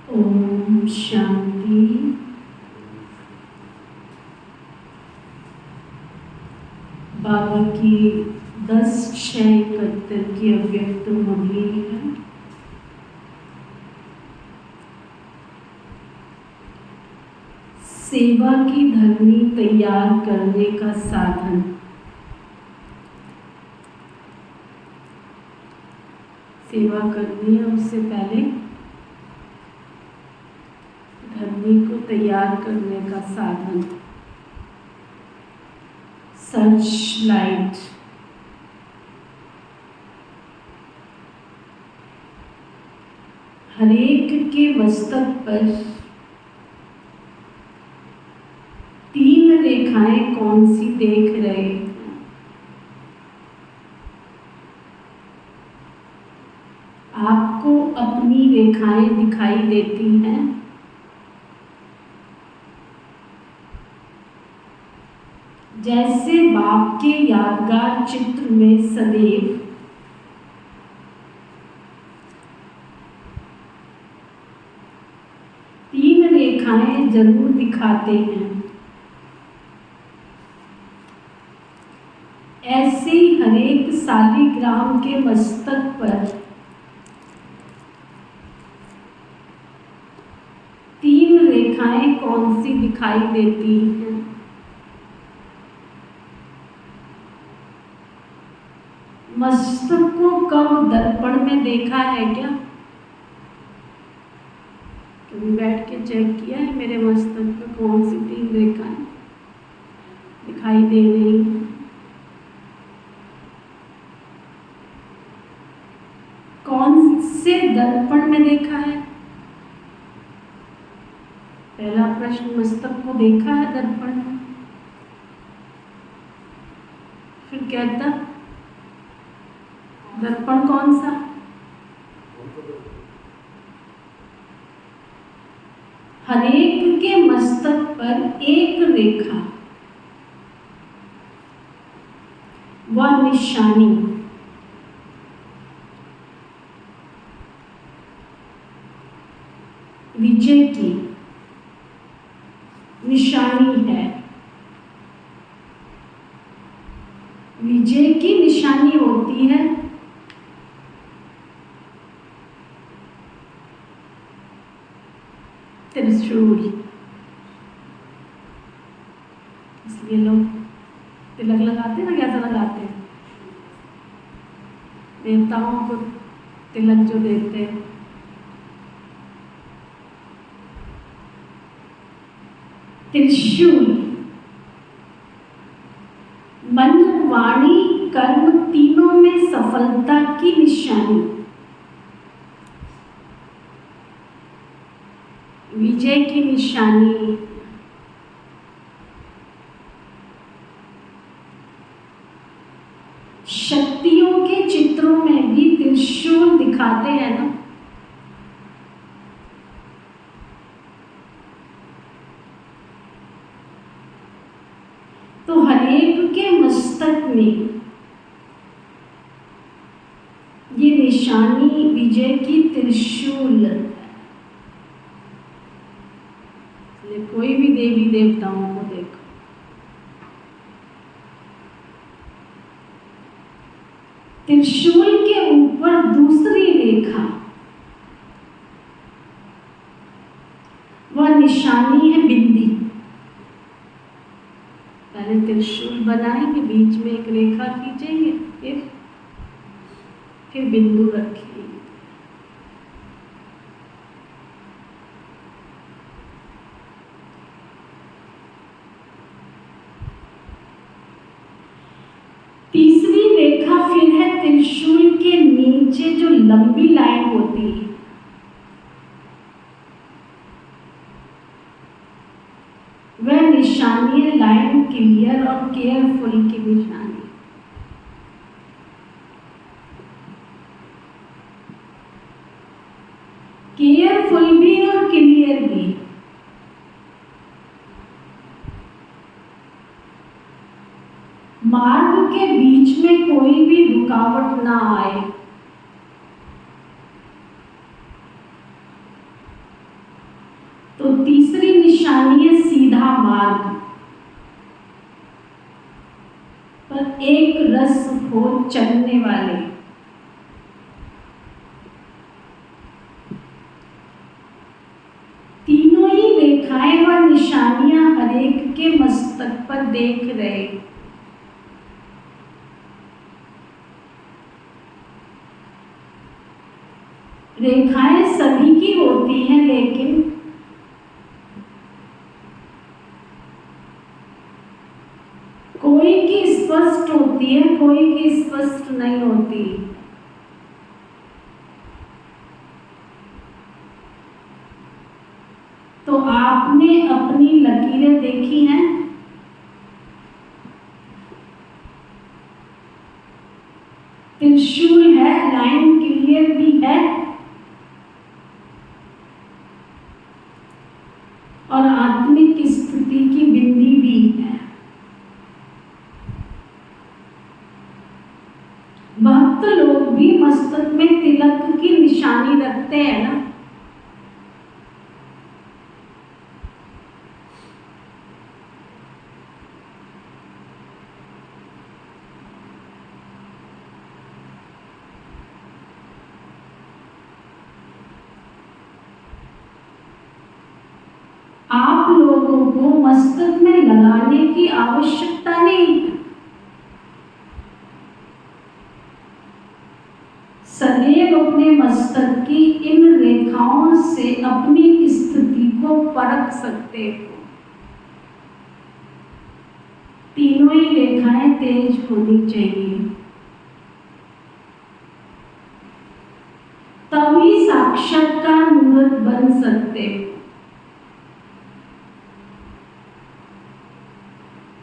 ओम शांति। बाबा की 10/6/71 की अव्यक्त मुरली है। सेवा की धरनी तैयार करने का साधन। सेवा करनी है, उससे पहले धरनी को तैयार करने का साधन। Search light. हरेक के मस्तक पर 3 रेखाएं कौन सी देख रहे हैं? आपको अपनी रेखाएं दिखाई देती हैं? जैसे बाप के यादगार चित्र में सदैव रेखाएं जरूर दिखाते हैं, ऐसे ही हरेक शालिग्राम के मस्तक पर 3 रेखाएं कौन सी दिखाई देती हैं? मस्तक को कब दर्पण में देखा है क्या? कभी बैठ के चेक किया है मेरे मस्तक पर कौन सी 3 रेखाएं दिखाई दे रही हैं? कौन से दर्पण में देखा है? पहला प्रश्न, मस्तक को देखा है दर्पण में? फिर कहता दर्पण कौन सा? हरेक के मस्तक पर एक रेखा व निशानी विजय की निशानी है। विजय की निशानी होती है त्रिशूल। इसलिए लोग तिलक लगाते हैं ना, कैसा लगाते हैं? देवताओं को तिलक जो देते हैं, त्रिशूल मन वाणी कर्म तीनों में सफलता की निशानी, विजय की निशानी। शक्तियों के चित्रों में भी त्रिशूल दिखाते हैं ना। तो हरेक के मस्तक में ये निशानी विजय की त्रिशूल है। कोई भी देवी देवताओं को देखो, त्रिशूल के ऊपर दूसरी रेखा वह निशानी है बिंदी। पहले त्रिशूल बनाएंगे, बीच में एक रेखा खींचेंगे, फिर बिंदु रखेंगे। तीसरी रेखा फिर है त्रिशूल के नीचे जो लंबी लाइन होती है, वह निशानी है लाइन क्लियर और केयरफुल की निशानी। केयरफुल भी और क्लियर भी। मार्ग के बीच में कोई भी रुकावट ना आए, तो तीसरी निशानी है सीधा मार्ग पर एक रस हो चलने वाले। तीनों ही रेखाएं व निशानियां हर एक के मस्तक पर देख रहे। रेखाएं सभी की होती हैं, लेकिन कोई की स्पष्ट होती है, कोई की स्पष्ट नहीं होती। तो आपने अपनी लकीरें देखी हैं? त्रिशूल है, लाइन क्लियर भी है और आत्मिक स्थिति की बिंदी भी है। भक्त लोग भी मस्तक में तिलक की निशानी रखते हैं ना। आप लोगों को मस्तक में लगाने की आवश्यकता नहीं है। सदैव अपने मस्तक की इन रेखाओं से अपनी स्थिति को परख सकते हो। तीनों ही रेखाएं तेज होनी चाहिए, तभी साक्षात्कार मूर्त बन सकते हो।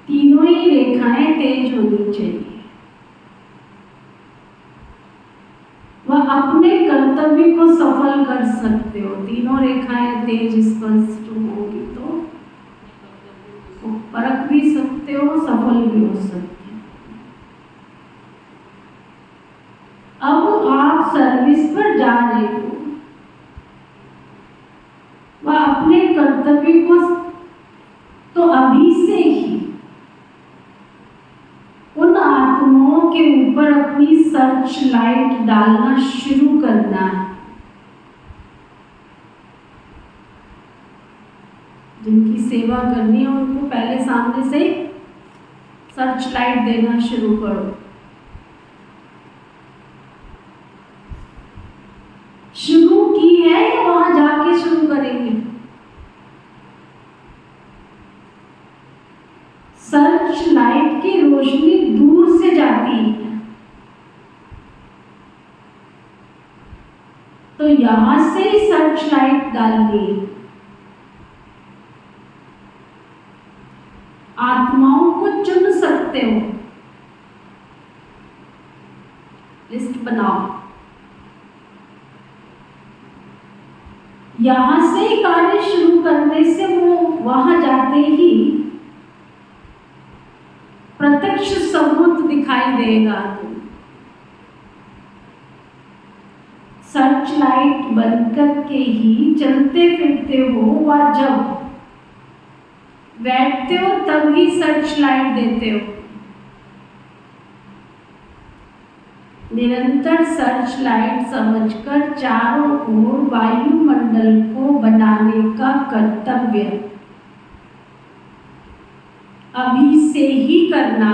तीनों ही रेखाएं तेज होनी चाहिए। वह अपने कर्तव्य को सफल कर सकते हो। तीनों रेखाएं तेज स्पष्ट होंगी तो परख भी सकते हो, सफल भी हो सकते हो। अब आप सर्विस पर जा रहे हो, वह अपने कर्तव्य को तो अभी से ही उन आत्माओं के ऊपर अपनी सर्च लाइट डालना शुरू करना है। जिनकी सेवा करनी है उनको पहले सामने से सर्च लाइट देना शुरू करो। शुरू की है या वहां जाके शुरू करेंगे? सर्च लाइट की रोशनी दूर से जाती है, तो यहां से ही सर्च लाइट डालनी है। आत्माओं को चुन सकते हो, लिस्ट बनाओ। यहां से ही कार्य शुरू करने से वो वहां जाते ही प्रत्यक्ष सबूत दिखाई देगा। सर्च लाइट बंद करके ही चलते फिरते हो, व जब बैठते हो तब ही सर्च लाइट देते हो। निरंतर सर्च लाइट समझकर चारों ओर वायुमंडल को बनाने का कर्तव्य अभी से ही करना।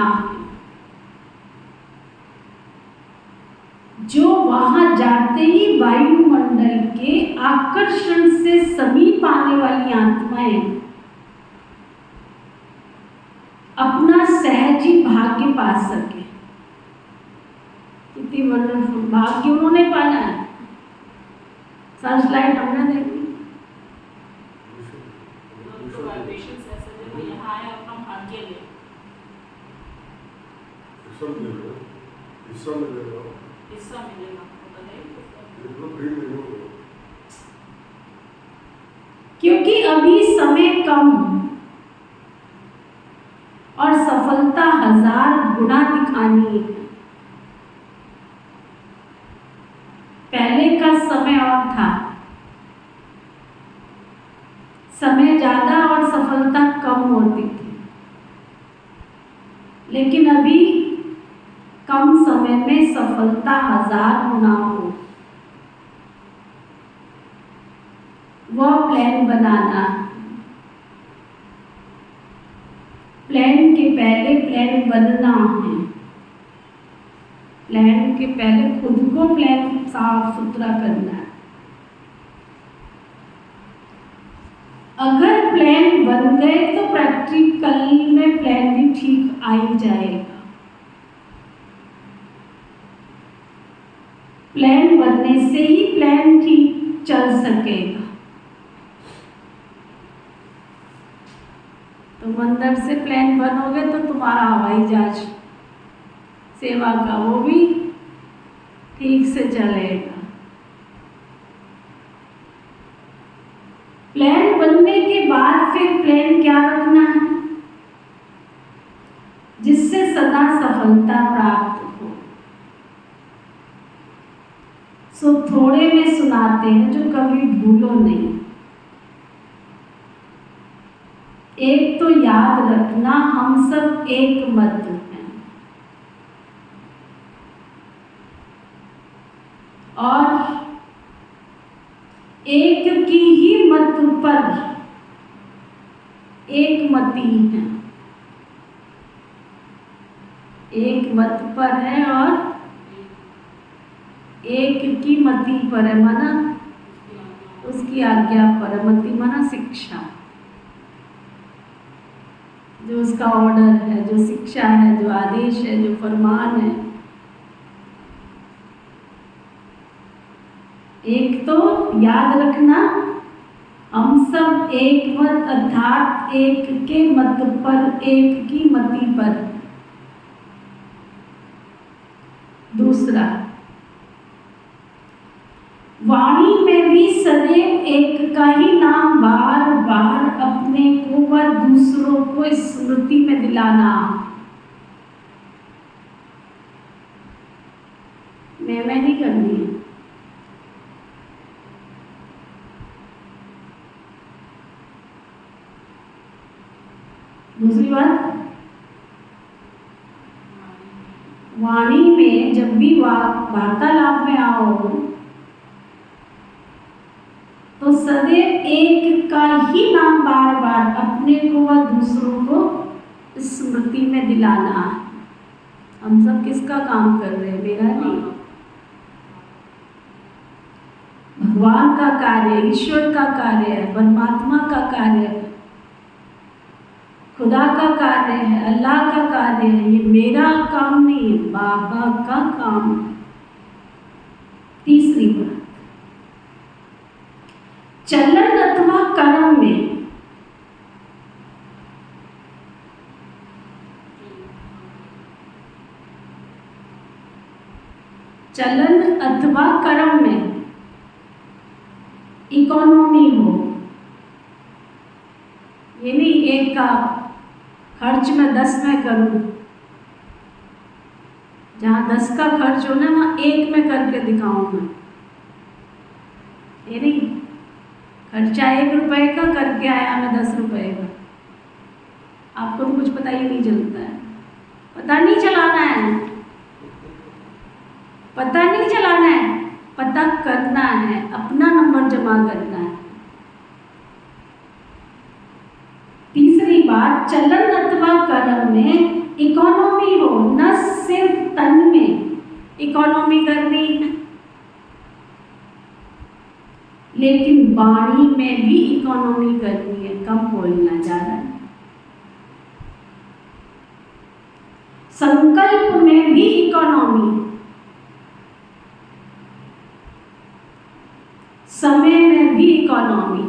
जो वहां जाते ही वायुमंडल के आकर्षण से समीप आने वाली आत्माएं अपना सहज ही भाग्य पा सके। कितनी वंडरफुल भाग्य उन्होंने पाना है। सर्च लाइट हमने देखी। क्योंकि अभी समय कम और सफलता 1000 गुना दिखानी है। पहले का समय और था, समय ज़्यादा और सफलता कम होती थी, लेकिन अभी कम समय में सफलता 1000 गुना हो, वह प्लान बनाना। प्लान के पहले प्लान बनना है। प्लान के पहले खुद को प्लान साफ सुथरा करना है। अगर प्लान बन गए तो प्रैक्टिकल में प्लान भी ठीक आ ही जाएगा। प्लान बनने से ही प्लान ठीक चल सकेगा। तुम अंदर से प्लान बनोगे तो तुम्हारा हवाई जहाज सेवा का वो भी ठीक से चलेगा। प्लान बनने के बाद फिर प्लान क्या रखना है जिससे सदा सफलता प्राप्त हो। सो थोड़े में सुनाते हैं जो कभी भूलो नहीं। एक तो याद रखना, हम सब एक मत हैं और एक की ही मत पर एक मती है। एक मत पर है और एक की मति पर है, माना उसकी आज्ञा पर। मति माना शिक्षा, जो उसका ऑर्डर है, जो शिक्षा है, जो आदेश है, जो फरमान है। एक तो याद रखना, हम सब एक मत अर्थात एक के मत पर, एक की मति पर। दूसरा, वाणी में भी सदैव एक का ही नाम बार बार अपने को व दूसरों को स्मृति में दिलाना। मैं नहीं करनी है। दूसरी बात, वाणी में जब भी वार्तालाप में आओ तो सदैव एक का ही नाम बार बार अपने को व दूसरों को स्मृति में दिलाना। हम सब किसका काम कर रहे हैं? मेरा नहीं, भगवान का कार्य, ईश्वर का कार्य है, परमात्मा का कार्य है, खुदा का कार्य है, अल्लाह का कार्य है। ये मेरा काम नहीं है, बाबा का काम है। तीसरी बात, चलन अथवा कर्म में चलन अथवा कर्म में इकोनॉमी हो। ये नहीं एक का खर्च मैं 10 में करूं, जहां 10 का खर्च हो ना वहां 1 में करके दिखाऊं मैं। ये नहीं, खर्चा 1 रुपए का करके आया मैं 10 रुपए का। आपको तो कुछ पता ही नहीं चलता है। पता नहीं चलाना है, पता नहीं चलाना है, पता करना है, अपना नंबर जमा करना है। तीसरी बात, चलन अथवा कर्म में इकोनॉमी हो। न सिर्फ तन में इकोनॉमी करनी है, लेकिन वाणी में भी इकोनॉमी करनी है, कम बोलना, ज्यादा नहीं। संकल्प में भी इकोनॉमी, समय में भी इकोनॉमी।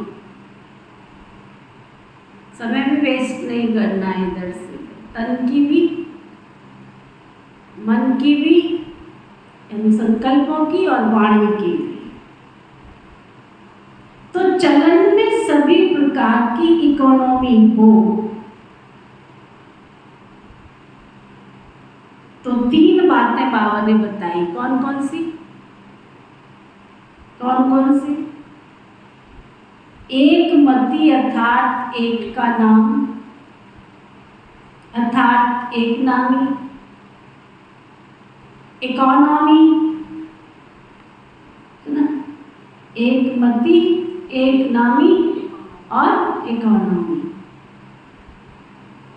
समय में वेस्ट नहीं करना है इधर से, तन की भी, मन की भी, संकल्पों की और वाणी की भी। तो चलन में सभी प्रकार की इकोनॉमी हो तो 3 बातें बाबा ने बताई। कौन कौन सी? कौन कौन सी? एक मति अर्थात एक का नाम, अर्थात एक नामी, इकोनॉमी, एक मति, एक नामी और इकोनॉमी।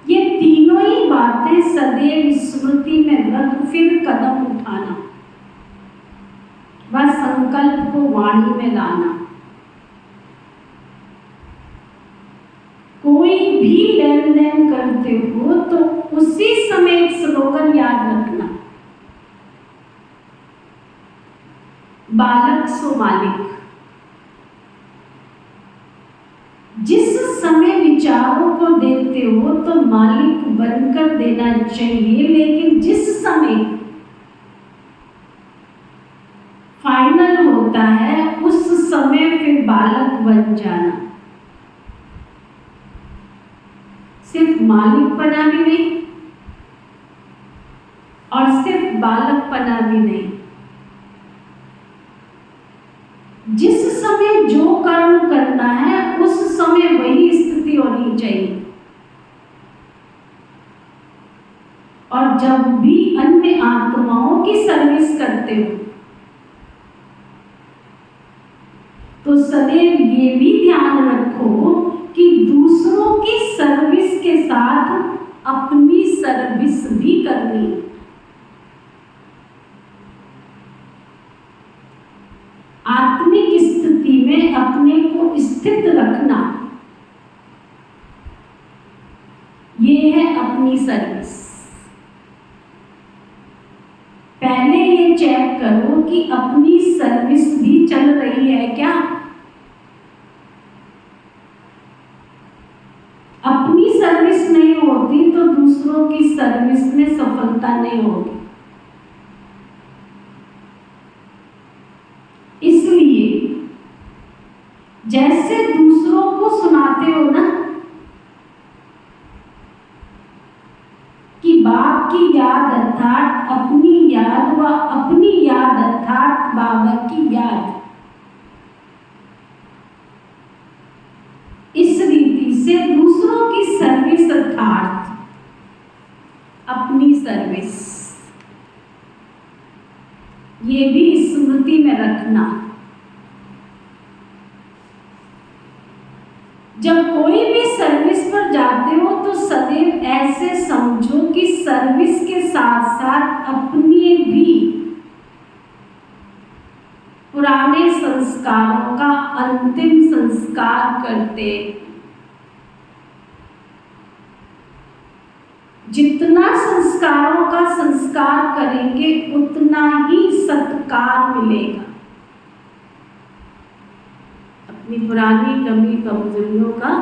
ये तीनों ही बातें सदैव स्मृति में रख फिर कदम उठाना व संकल्प को वाणी में लाना। कोई भी लेन देन करते हो तो उसी समय एक स्लोगन याद रखना, बालक सो मालिक। जिस समय विचारों को देते हो तो मालिक बनकर देना चाहिए, लेकिन जिस समय फाइनल होता है उस समय फिर बालक बन जाना। सिर्फ मालिक पना भी नहीं और सिर्फ बालक पना भी नहीं। जिस समय जो कर्म करना है उस समय वही स्थिति होनी चाहिए। और जब भी अन्य आत्माओं की सर्विस करते हो तो सदैव ये भी ध्यान रखो कि दूसरों की सर्विस के साथ अपनी सर्विस भी करनी है। आत्मिक स्थिति में अपने को स्थित रखना, ये है अपनी सर्विस। पहले ये चेक करो कि अपनी सर्विस भी चल रही है क्या। अपनी सर्विस नहीं होती तो दूसरों की सर्विस में सफलता नहीं होगी। इसलिए जैसे दूसरों को सुनाते हो ना कि बाप की याद अर्थात अपनी याद व अपनी याद अर्थात बाबा की याद, इस रीति से दूसरों की सर्विस अर्थात अपनी सर्विस, ये भी स्मृति में रखना। जब कोई भी सर्विस पर जाते हो तो सदैव ऐसे समझो कि सर्विस के साथ साथ अपने भी पुराने संस्कारों का अंतिम संस्कार करते। जितना संस्कारों का संस्कार करेंगे उतना ही सत्कार मिलेगा। अपनी पुरानी कमी कमजोरियों का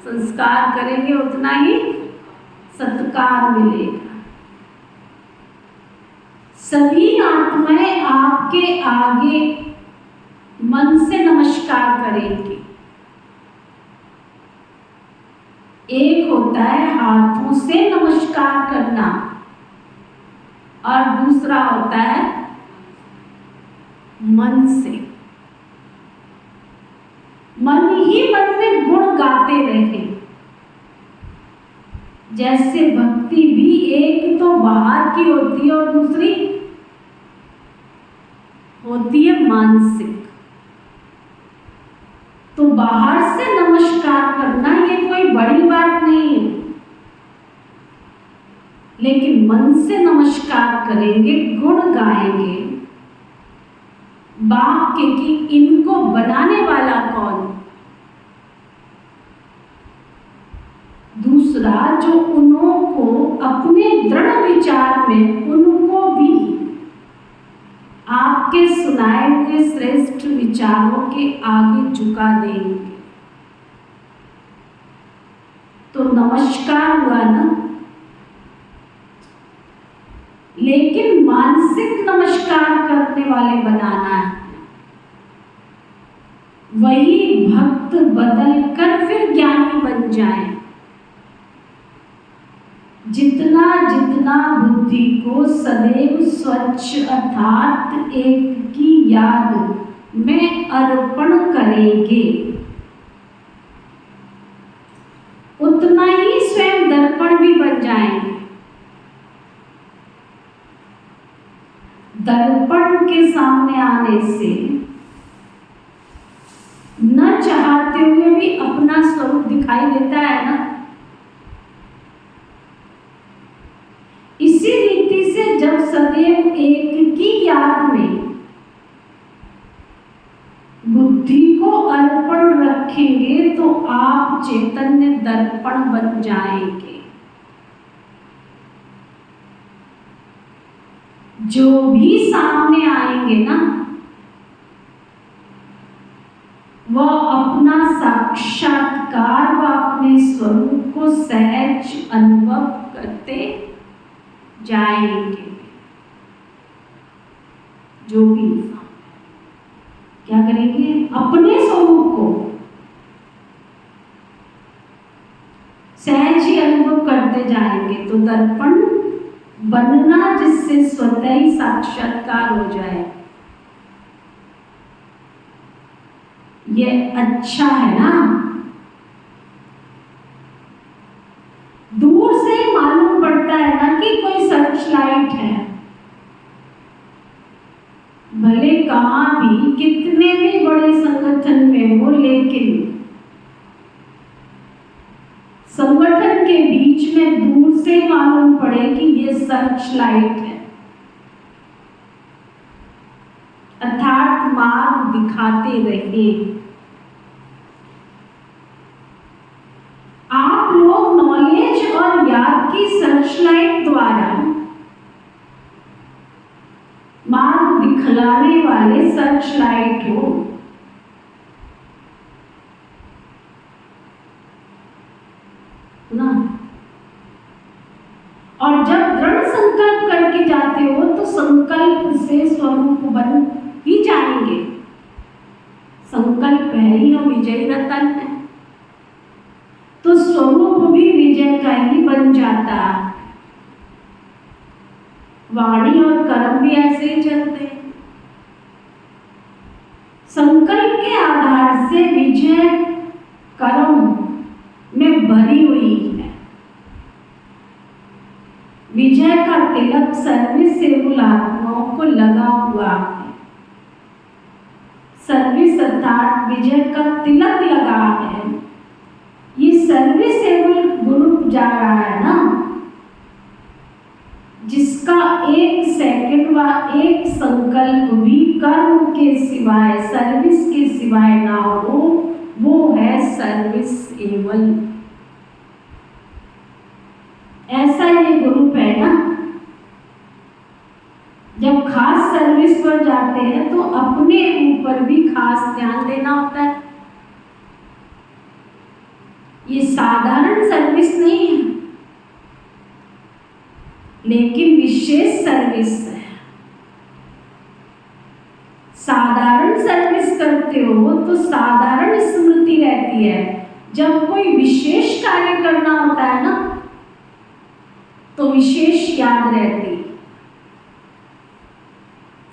संस्कार करेंगे उतना ही सत्कार मिलेगा। सभी आत्माएं आपके आगे मन से नमस्कार करेंगी। एक होता है हाथों से नमस्कार करना और दूसरा होता है मन से। मन ही मन में गुण गाते रहे। जैसे भक्ति भी एक तो बाहर की होती है और दूसरी होती है मानसिक। तो बाहर से नमस्कार करना ये कोई बड़ी बात नहीं है, लेकिन मन से नमस्कार करेंगे, गुण गाएंगे बाप के कि इनको बनाने वाला कौन। दूसरा जो उन्हों को अपने दृढ़ विचार में उनको भी आपके सुनाए हुए श्रेष्ठ विचारों के आगे झुका देंगे। तो नमस्कार हुआ ना, लेकिन मानसिक नमस्कार करने वाले बनाना है। वही भक्त बदल कर फिर ज्ञानी बन जाए। जितना जितना बुद्धि को सदैव स्वच्छ अर्थात एक की याद में अर्पण करेंगे, उतना ही स्वयं दर्पण भी बन जाएंगे। दर्पण के सामने आने से न चाहते हुए भी अपना स्वरूप दिखाई देता है ना। इसी रीति से जब सदैव एक की याद में बुद्धि को अर्पण रखेंगे तो आप चैतन्य दर्पण बन जाएंगे। जो भी सामने आएंगे ना, वह अपना साक्षात्कार व अपने स्वरूप को सहज अनुभव करते जाएंगे। जो भी क्या करेंगे, अपने स्वरूप को सहज ही अनुभव करते जाएंगे। तो दर्पण बनना जिससे स्वतः ही साक्षात्कार हो जाए, ये अच्छा है ना। दूर से मालूम पड़ता है ना कि कोई सर्च लाइट है, भले कहाँ भी कितने भी बड़े संगठन में हो, लेकिन संगठन के बीच में दूर से मालूम पड़े कि ये सर्च लाइट है, अर्थात मार्ग दिखाते रहे। आप लोग नॉलेज और याद की सर्च लाइट द्वारा मार्ग दिखलाने वाले सर्च लाइट हो। ना, और जब दृढ़ संकल्प करके जाते हो तो संकल्प से स्वरूप बन ही जाएंगे। संकल्प है ही हम विजयी रतन है, तो स्वरूप भी विजय का ही बन जाता। वाणी और कर्म भी ऐसे ही चलते हैं। संकल्प के आधार से विजय कर्म में भरी हुई है। विजय का तिलक सर्विसेबल आत्माओं को लगा हुआ है। सर्विस अर्थात विजय का तिलक लगा है। ये सर्विसेबल ग्रुप जा रहा है ना, जिसका एक सेकंड व एक संकल्प भी कर्म के सिवाय, सर्विस के सिवाय ना हो, वो है सर्विसेबल। ऐसा ये ग्रुप है ना। जब खास सर्विस पर जाते हैं तो अपने ऊपर भी खास ध्यान देना होता है। ये साधारण सर्विस नहीं है, लेकिन विशेष सर्विस है। साधारण सर्विस करते हो तो साधारण स्मृति रहती है। जब कोई विशेष कार्य करना होता है ना, तो विशेष याद रहती।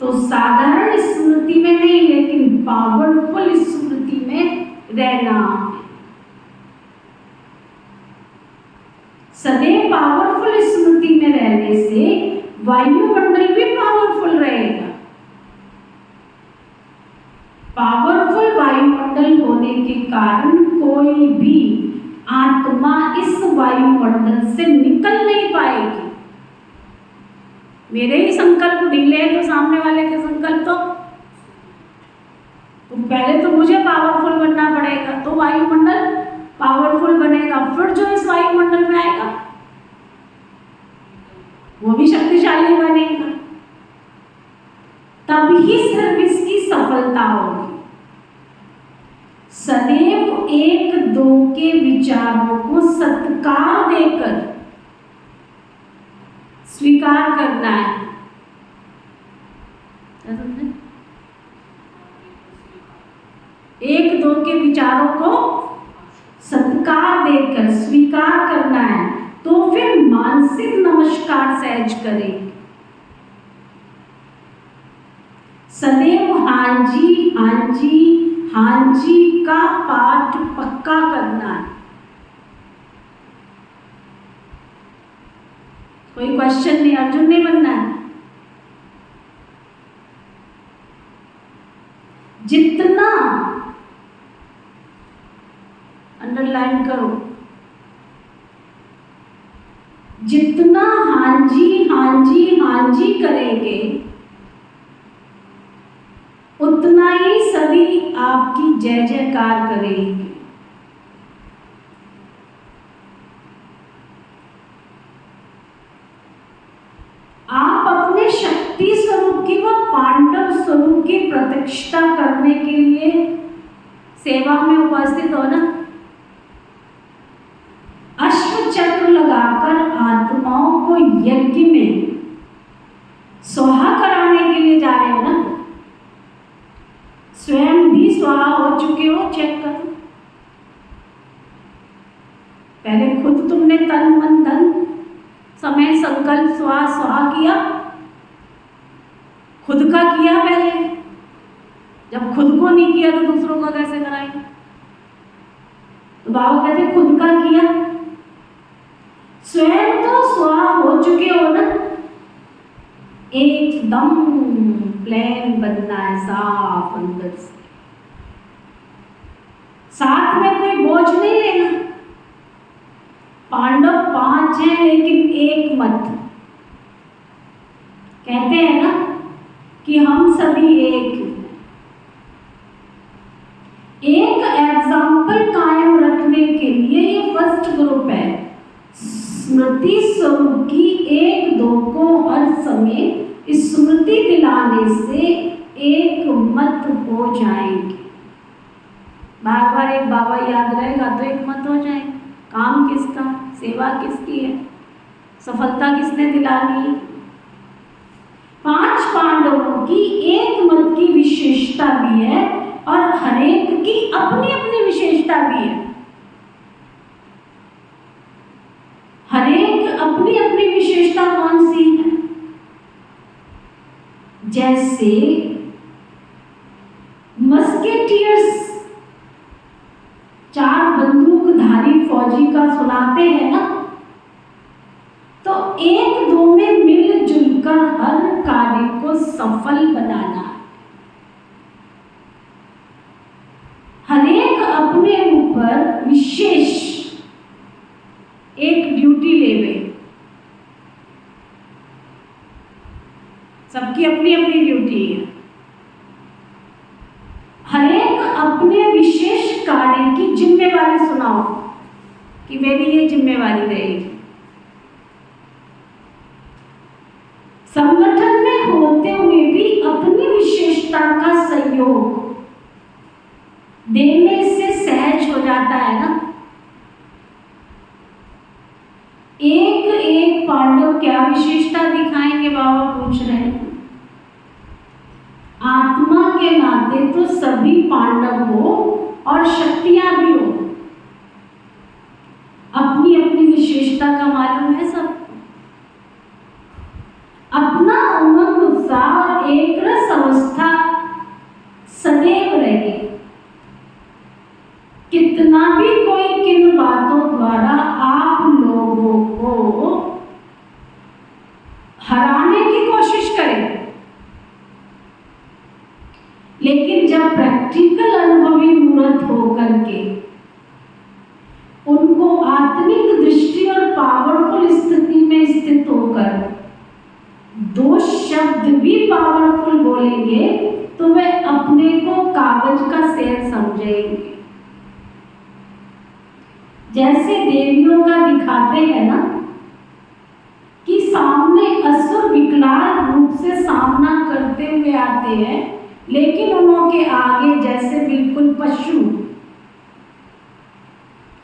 तो साधारण स्मृति में नहीं, लेकिन पावरफुल स्मृति में रहना है। सदैव पावरफुल स्मृति में रहने से वायुमंडल भी पावरफुल रहेगा। पावरफुल वायुमंडल होने के कारण कोई भी आत्मा इस वायुमंडल से निकल नहीं पाएगी। मेरे ही संकल्प ढीले हैं तो सामने वाले के संकल्प तो पहले तो मुझे पावरफुल बनना पड़ेगा, तो वायुमंडल पावरफुल बनेगा। फिर जो इस वायुमंडल में आएगा वो भी शक्तिशाली बनेगा। तब ही सर्विस की सफलता होगी। सदैव एक दो के विचारों को सत्कार देकर स्वीकार करना है। एक दो के विचारों को सत्कार देकर स्वीकार करना है, तो फिर मानसिक नमस्कार सहज करें। सदैव हानि हाँ जी हाँ जी हाँ जी का पाठ पक्का करना है। कोई क्वेश्चन नहीं, अर्जुन नहीं बनना है। जितना, अंडरलाइन करो, जितना हाँ जी हाँ जी हाँ जी करेंगे उतना ही सभी आपकी जय जयकार करेंगे। आप अपने शक्ति स्वरूप की व पांडव स्वरूप की प्रतिष्ठा करने के लिए सेवा में उपस्थित हो ना। अश्व चक्र लगाकर आत्माओं को यज्ञ में स्वाहा कराने के लिए जा रहे हो ना। स्वयं भी स्वाहा हो चुके हो, चेक करो। पहले खुद तुमने तन मन धन समय संकल्प स्वाहा किया, खुद का किया पहले। जब खुद को नहीं किया तो दूसरों का कैसे कराएंगे? तो बाबा कहते खुद का किया, स्वयं तो स्वाहा हो चुके हो ना। एकदम प्लेन बनना है, साफ अंदर से। साथ में कोई बोझ नहीं लेना। पांडव 5 हैं लेकिन एक मत। कहते हैं ना कि हम सभी एक एग्जाम्पल कायम रखने के लिए ये फर्स्ट ग्रुप है। स्मृति स्वरूप की 1-2 को हर समय स्मृति दिलाने से एक मत हो जाएंगे। बार बार एक बाबा याद रहेगा तो एक मत हो जाएंगे। काम किसका, सेवा किसकी है, सफलता किसने दिलानी है? 5 पांडवों की एक मत की विशेषता भी है और हर एक की अपनी अपनी विशेषता भी है। हर एक अपनी अपनी विशेषता कौन सी है? जैसे मस्केटियर्स 4 बंदूकधारी फौजी का सुनाते हैं ना, तो 1-2 में मिलजुल कर हर कार्य को सफल बनाना। हर एक अपने ऊपर विशेष एक ड्यूटी लेवे। सबकी अपनी अपनी ड्यूटी है। हर एक अपने विशेष कार्य की जिम्मेवारी सुनाओ कि मेरी ये जिम्मेवारी रहेगी। संगठन में होते हुए भी अपनी विशेषता का सहयोग देने से सहज हो जाता है ना। एक पांडव क्या विशेषता दिखाएंगे बाबा पूछ रहे हैं। आत्मा के नाते तो सभी पांडव हो और शक्तियां भी हो, अपनी अपनी विशेषता का मालूम है सबको। अपना उमंग उत्साह और एक रस अवस्था सदैव रहे। कितना भी कोई किन बातों द्वारा आप लोगों को हराने की कोशिश करे, लेकिन जब प्रैक्टिकल अनुभवी मूर्त होकर के उनको आत्मिक दृष्टि और पावरफुल स्थिति में स्थित होकर 2 शब्द भी पावरफुल बोलेंगे तो वे अपने को कागज का सेर समझेंगे। जैसे देवियों का दिखाते हैं ना कि सामने असुर विकराल रूप से सामना करते हुए आते हैं, लेकिन उनके आगे जैसे बिल्कुल पशु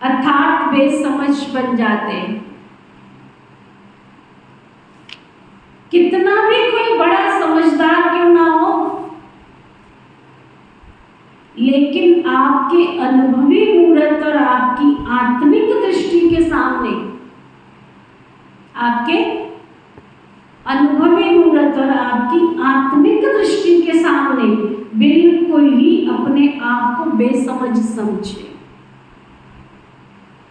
अर्थात बेसमझ बन जाते हैं। कितना भी कोई बड़ा समझदार क्यों ना हो, लेकिन आपके अनुभवी मूर्त और आपकी आत्मिक दृष्टि के सामने, आपके अनुभवी मूर्त और आपकी आत्मिक दृष्टि के सामने बिल्कुल ही अपने आप को बेसमझ समझे।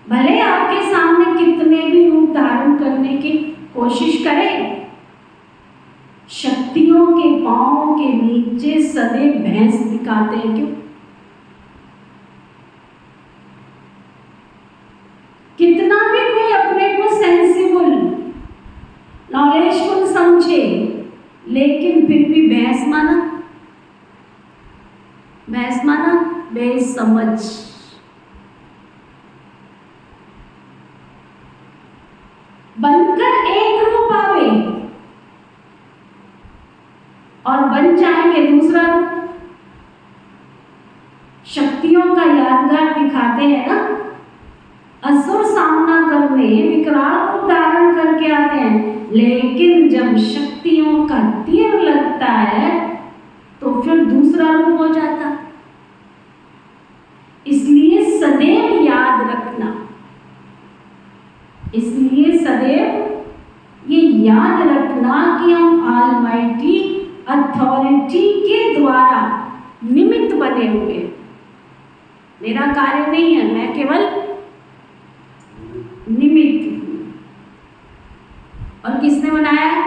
भले आपके सामने कितने भी रूप धारण करने की कोशिश करें, शक्तियों के पांवों के नीचे सदैव भैंस दिखाते हैं। क्यों? कितना भी कोई अपने को सेंसिबल नॉलेजफुल समझे, लेकिन फिर भी भैंस माना बेसमझ। बनकर एक रूप आवे और बन जाएंगे दूसरा रूप। शक्तियों का यादगार दिखाते हैं ना, असुर सामना करने विकराल रूप धारण करके आते हैं, लेकिन जब शक्तियों का तीर लगता है तो फिर दूसरा रूप हो जाता। इसलिए सदैव याद रखना, इसलिए सदैव ये याद रखना कि हम ऑलमाइटी अथॉरिटी के द्वारा निमित्त बने हुए। मेरा कार्य नहीं है, मैं केवल निमित्त हूं। और किसने बनाया?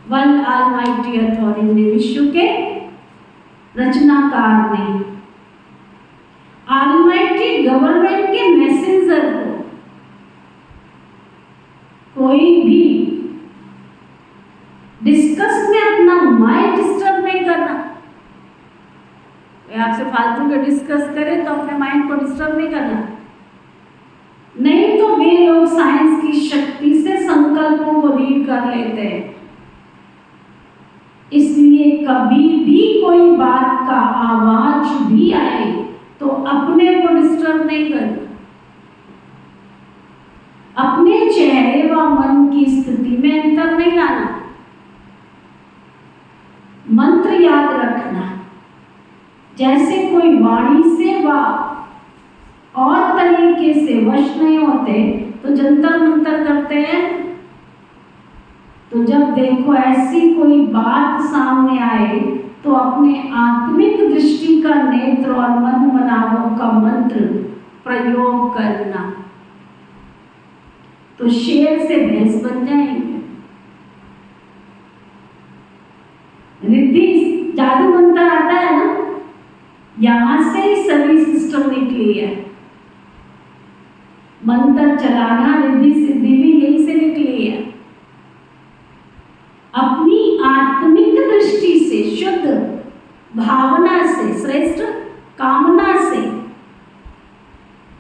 वन ऑलमाइटी अथॉरिटी, विश्व के रचनाकार ने। ऑलमाइटी गवर्नमेंट के मैसेंजर को कोई भी डिस्कस में अपना माइंड डिस्टर्ब नहीं करना। आपसे फालतू के डिस्कस करें तो अपने माइंड को डिस्टर्ब नहीं करना, नहीं तो वे लोग साइंस की शक्ति से संकल्पों को रीड कर लेते हैं। इसलिए कभी भी कोई बात का आवाज भी आए तो अपने को डिस्टर्ब नहीं करना। अपने चेहरे व मन की स्थिति में अंतर नहीं लाना। मंत्र याद रखना, जैसे कोई वाणी से व और तरीके से वश नहीं होते तो जंतर मंतर करते हैं। तो जब देखो ऐसी कोई बात सामने आए तो अपने आत्मिक दृष्टि का नेत्र और मन मनावों का मंत्र प्रयोग करना, तो शेर से भैंस बन जाएंगे। रिद्धि जादू मंत्र आता है ना, यहां से ही सभी सिस्टम निकली है। मंत्र चलाना, रिद्धि सिद्धि भी यही से निकली है। अपनी आत्मिक दृष्टि से, शुद्ध भावना से, श्रेष्ठ कामना से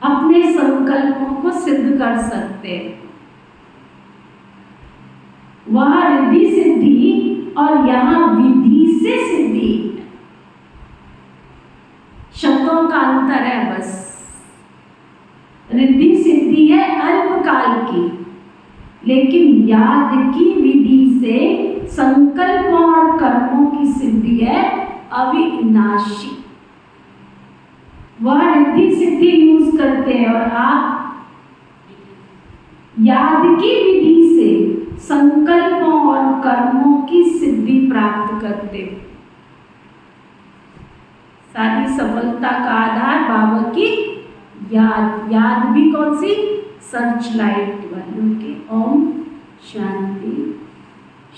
अपने संकल्पों को सिद्ध कर सकते हैं। वह रिद्धि सिद्धि और यहाँ विधि से सिद्धि, शब्दों का अंतर है बस। रिद्धि सिद्धि है अल्पकाल की, लेकिन याद की विधि से संकल्पों और कर्मों की सिद्धि है अविनाशी। वह रिद्धि सिद्धि यूज करते हैं और आप याद की विधि से संकल्पों और कर्मों की सिद्धि प्राप्त करते हैं। सारी सफलता का आधार बाबा की याद। याद भी कौन सी? सर्च लाइट वालों के। ओम शांति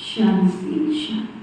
शांति शांति।